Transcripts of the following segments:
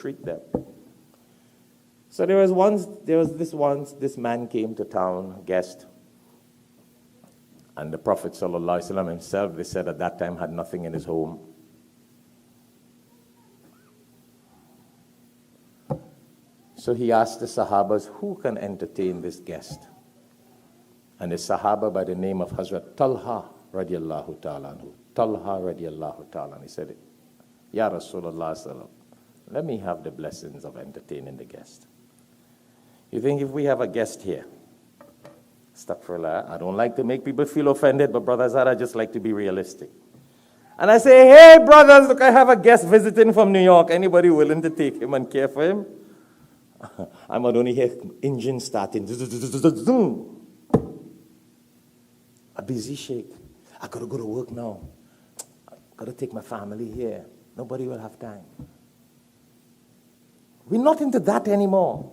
treat them. So this man came to town, guest, and the Prophet ﷺ himself, they said at that time, had nothing in his home. So he asked the Sahabas, who can entertain this guest? And a Sahaba by the name of Hazrat Talha radiallahu ta'ala anhu. Talha radiallahu ta'ala anhu. He said, Ya Rasulullah sallam, let me have the blessings of entertaining the guest. You think if we have a guest here, astaghfirullah, I don't like to make people feel offended, but brothers, I just like to be realistic. And I say, hey brothers, look, I have a guest visiting from New York. Anybody willing to take him and care for him? I might only hear engine starting. A busy sheikh. I got to go to work now. I got to take my family here. Nobody will have time. We're not into that anymore.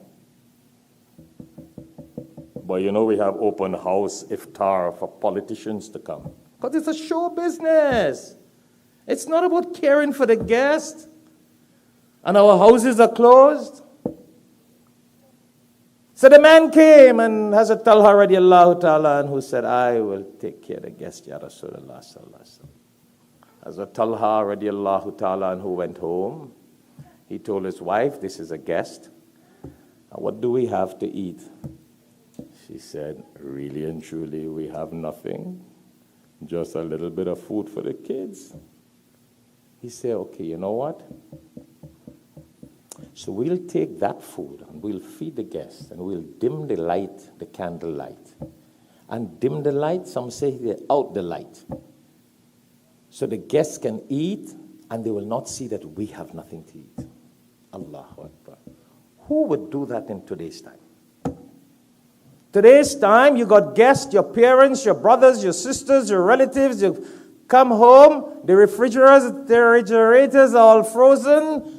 But you know, we have open house iftar for politicians to come. Because it's a show business. It's not about caring for the guest. And our houses are closed. So the man came, and Hazrat Talha radiallahu ta'ala anhu said, I will take care of the guest, Ya Rasulullah sallallahu alaihi wasallam. Hazrat Talha radiallahu ta'ala anhu went home. He told his wife, this is a guest. What do we have to eat? She said, really and truly, we have nothing. Just a little bit of food for the kids. He said, okay, you know what? So we'll take that food and we'll feed the guests and we'll dim the light, the candle light. And dim the light, some say they're out the light. So the guests can eat and they will not see that we have nothing to eat. Allahu Akbar. Who would do that in today's time? Today's time, you got guests, your parents, your brothers, your sisters, your relatives, you come home, the refrigerators are all frozen,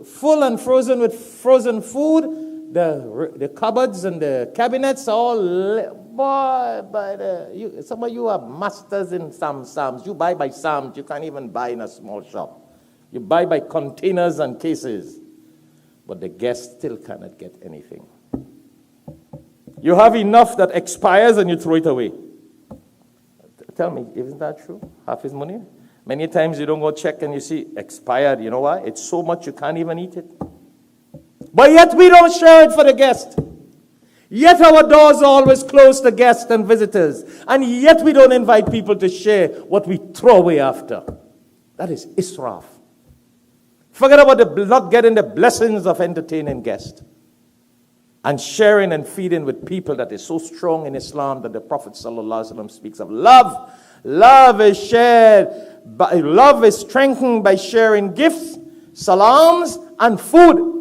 full and frozen with frozen food. The cupboards and the cabinets are all, some of you are masters in some Psalms. You buy by Psalms, you can't even buy in a small shop. You buy by containers and cases. But the guest still cannot get anything. You have enough that expires and you throw it away. Tell me, isn't that true? Half his money? Many times you don't go check and you see expired. You know why? It's so much you can't even eat it. But yet we don't share it for the guest. Yet our doors are always closed to guests and visitors. And yet we don't invite people to share what we throw away after. That is israf. Forget about not getting the blessings of entertaining guests. And sharing and feeding with people that is so strong in Islam that the Prophet ﷺ speaks of love. Love is shared. Love is strengthened by sharing gifts, salams, and food.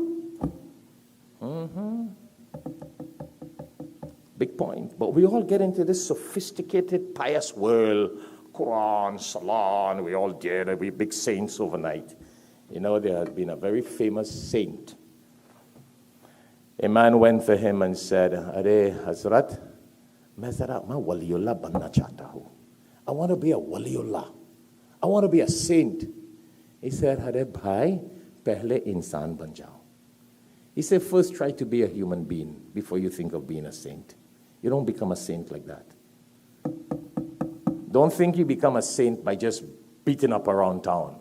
Big point. But we all get into this sophisticated, pious world. Quran, Salah, we all did. We big saints overnight. You know, there has been a very famous saint. A man went for him and said, Are Hazrat, I want to be a waliullah. I want to be a saint. He said, Hare bhai, pehle insan ban jao. He said, first try to be a human being before you think of being a saint. You don't become a saint like that. Don't think you become a saint by just beating up around town.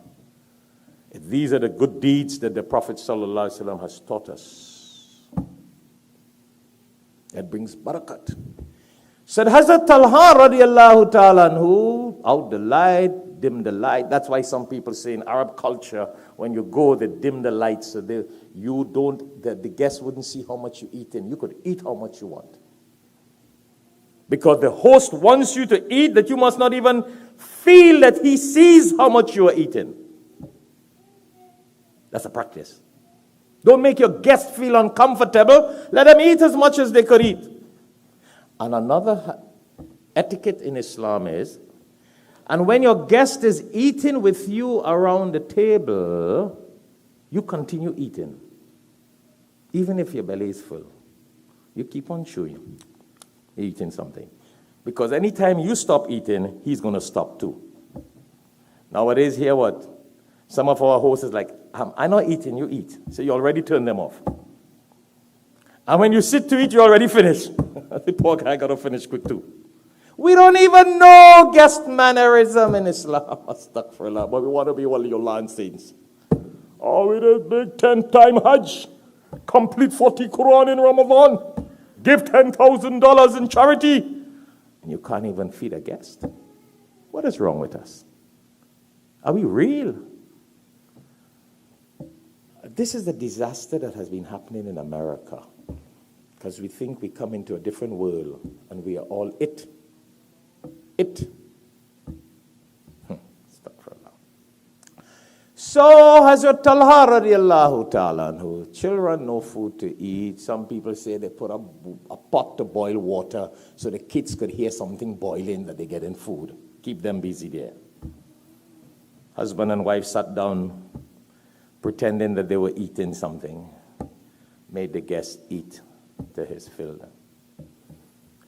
These are the good deeds that the Prophet ﷺ has taught us. That brings barakat. Said Hazrat Talha radiallahu ta'ala anhu, out the light, dim the light. That's why some people say in Arab culture, when you go, they dim the light so the guests wouldn't see how much you eat in. You could eat how much you want. Because the host wants you to eat that you must not even feel that he sees how much you are eating. That's a practice. Don't make your guest feel uncomfortable. Let them eat as much as they could eat. And another etiquette in Islam is, and when your guest is eating with you around the table, you continue eating. Even if your belly is full. You keep on chewing, eating something. Because anytime you stop eating, he's going to stop too. Nowadays, hear what? Some of our hosts is like, I'm not eating, you eat. So you already turned them off. And when you sit to eat, you already finished. The poor guy got to finish quick too. We don't even know guest mannerism in Islam. Astaghfirullah. But we want to be one of your land saints. Oh, we did big 10-time Hajj. Complete 40 Quran in Ramadan. Give $10,000 in charity. And you can't even feed a guest. What is wrong with us? Are we real? This is the disaster that has been happening in America. Because we think we come into a different world and we are all it. So Hazrat Talha radiallahu ta'ala anhu, children no food to eat. Some people say they put a pot to boil water so the kids could hear something boiling that they get in food. Keep them busy there. Husband and wife sat down pretending that they were eating something. Made the guest eat to his fill.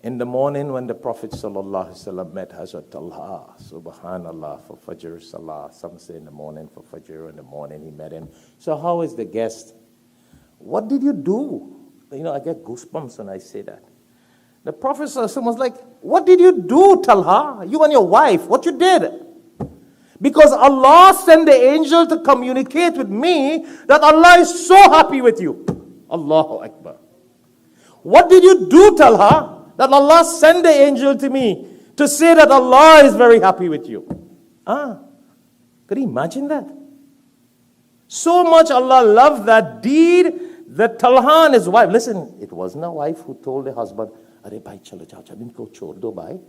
In the morning when the Prophet ﷺ met Hazrat Talha, subhanallah, for Fajr Salah, some say in the morning for Fajr, in the morning he met him. So how is the guest? What did you do? You know, I get goosebumps when I say that. The Prophet ﷺ was like, what did you do, Talha? You and your wife, what you did? Because Allah sent the angel to communicate with me that Allah is so happy with you. Allahu Akbar. What did you do, Talha? That Allah sent the angel to me to say that Allah is very happy with you. Could you imagine that? So much Allah loved that deed that Talha and his wife, listen, it wasn't a wife who told the husband, Are bhai chalo jao, go chhod do bhai.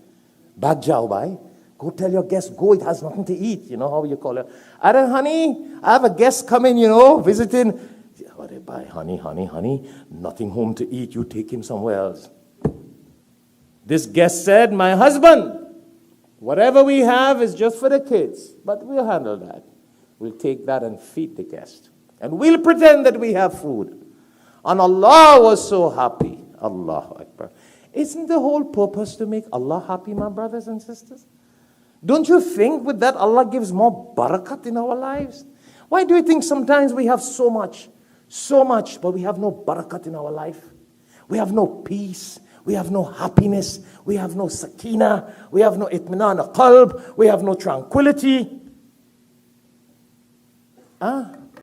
Bhag jao bhai. Go tell your guest, go, it has nothing to eat. You know how you call it. Are honey, I have a guest coming, visiting. Are bhai, honey, nothing home to eat. You take him somewhere else. This guest said, my husband, whatever we have is just for the kids, but we'll handle that. We'll take that and feed the guest. And we'll pretend that we have food. And Allah was so happy. Allahu Akbar. Isn't the whole purpose to make Allah happy, my brothers and sisters? Don't you think with that Allah gives more barakat in our lives? Why do you think sometimes we have so much, but we have no barakat in our life? We have no peace. We have no happiness. We have no sakina. We have no itminan al-qalb. We have no tranquility.